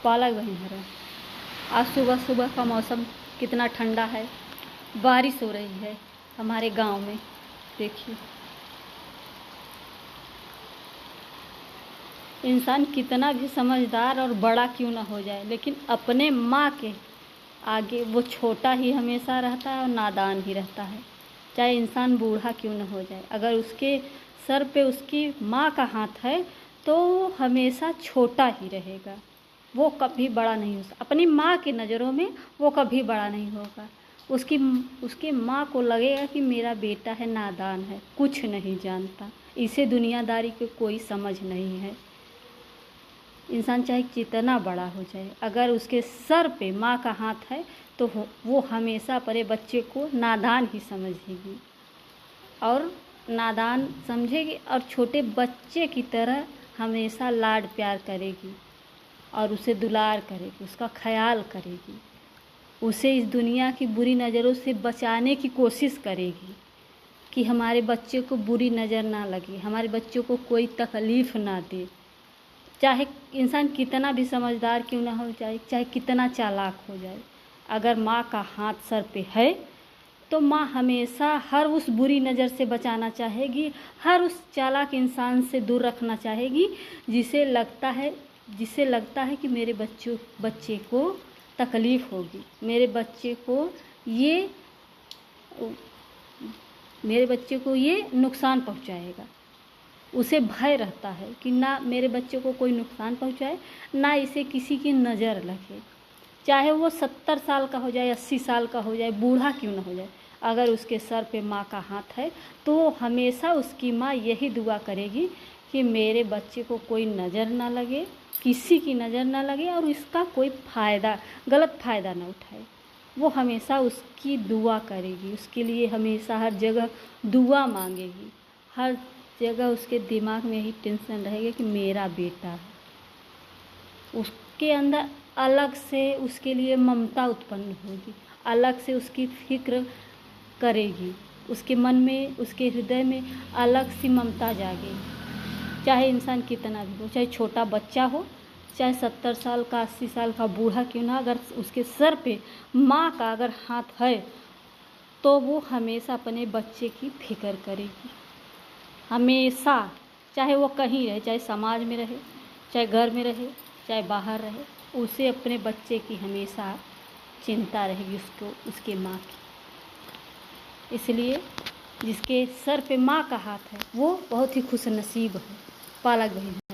पालक बहन हरा। आज सुबह सुबह का मौसम कितना ठंडा है, बारिश हो रही है हमारे गांव में। देखिए इंसान कितना भी समझदार और बड़ा क्यों ना हो जाए, लेकिन अपने माँ के आगे वो छोटा ही हमेशा रहता है और नादान ही रहता है। चाहे इंसान बूढ़ा क्यों ना हो जाए, अगर उसके सर पे उसकी माँ का हाथ है तो वो हमेशा छोटा ही रहेगा, वो कभी बड़ा नहीं हो सकता। अपनी माँ की नज़रों में वो कभी बड़ा नहीं होगा। उसकी माँ को लगेगा कि मेरा बेटा है, नादान है, कुछ नहीं जानता, इसे दुनियादारी की कोई समझ नहीं है। इंसान चाहे कितना बड़ा हो जाए, अगर उसके सर पे माँ का हाथ है तो वो हमेशा अपने बच्चे को नादान ही समझेगी और नादान समझेगी और छोटे बच्चे की तरह हमेशा लाड प्यार करेगी और उसे दुलार करेगी, उसका ख्याल करेगी, उसे इस दुनिया की बुरी नज़रों से बचाने की कोशिश करेगी कि हमारे बच्चे को बुरी नज़र ना लगे, हमारे बच्चों को कोई तकलीफ़ ना दे। चाहे इंसान कितना भी समझदार क्यों ना हो जाए, चाहे कितना चालाक हो जाए, अगर माँ का हाथ सर पे है तो माँ हमेशा हर उस बुरी नज़र से बचाना चाहेगी, हर उस चालाक इंसान से दूर रखना चाहेगी जिसे लगता है कि मेरे बच्चे को तकलीफ़ होगी, मेरे बच्चे को ये नुकसान पहुँचाएगा। उसे भय रहता है कि ना मेरे बच्चे को कोई नुकसान पहुँचाए, ना इसे किसी की नज़र लगे, चाहे वो 70 साल का हो जाए, 80 साल का हो जाए, बूढ़ा क्यों ना हो जाए। अगर उसके सर पे माँ का हाथ है तो हमेशा उसकी माँ यही दुआ करेगी कि मेरे बच्चे को कोई नज़र ना लगे, किसी की नज़र ना लगे और इसका कोई गलत फ़ायदा ना उठाए। वो हमेशा उसकी दुआ करेगी, उसके लिए हमेशा हर जगह दुआ मांगेगी, हर जगह उसके दिमाग में यही टेंशन रहेगा कि मेरा बेटा है। उसके अंदर अलग से उसके लिए ममता उत्पन्न होगी, अलग से उसकी फिक्र करेगी, उसके मन में, उसके हृदय में अलग सी ममता जागेगी। चाहे इंसान कितना भी हो, चाहे छोटा बच्चा हो, चाहे 70 साल का, 80 साल का बूढ़ा क्यों ना, अगर उसके सर पे माँ का अगर हाथ है तो वो हमेशा अपने बच्चे की फिक्र करेगी, हमेशा, चाहे वो कहीं रहे, चाहे समाज में रहे, चाहे घर में रहे, चाहे बाहर रहे, उसे अपने बच्चे की हमेशा चिंता रहेगी, उसके माँ की। इसलिए जिसके सर पे माँ का हाथ है वो बहुत ही खुशनसीब है। पालक बहन।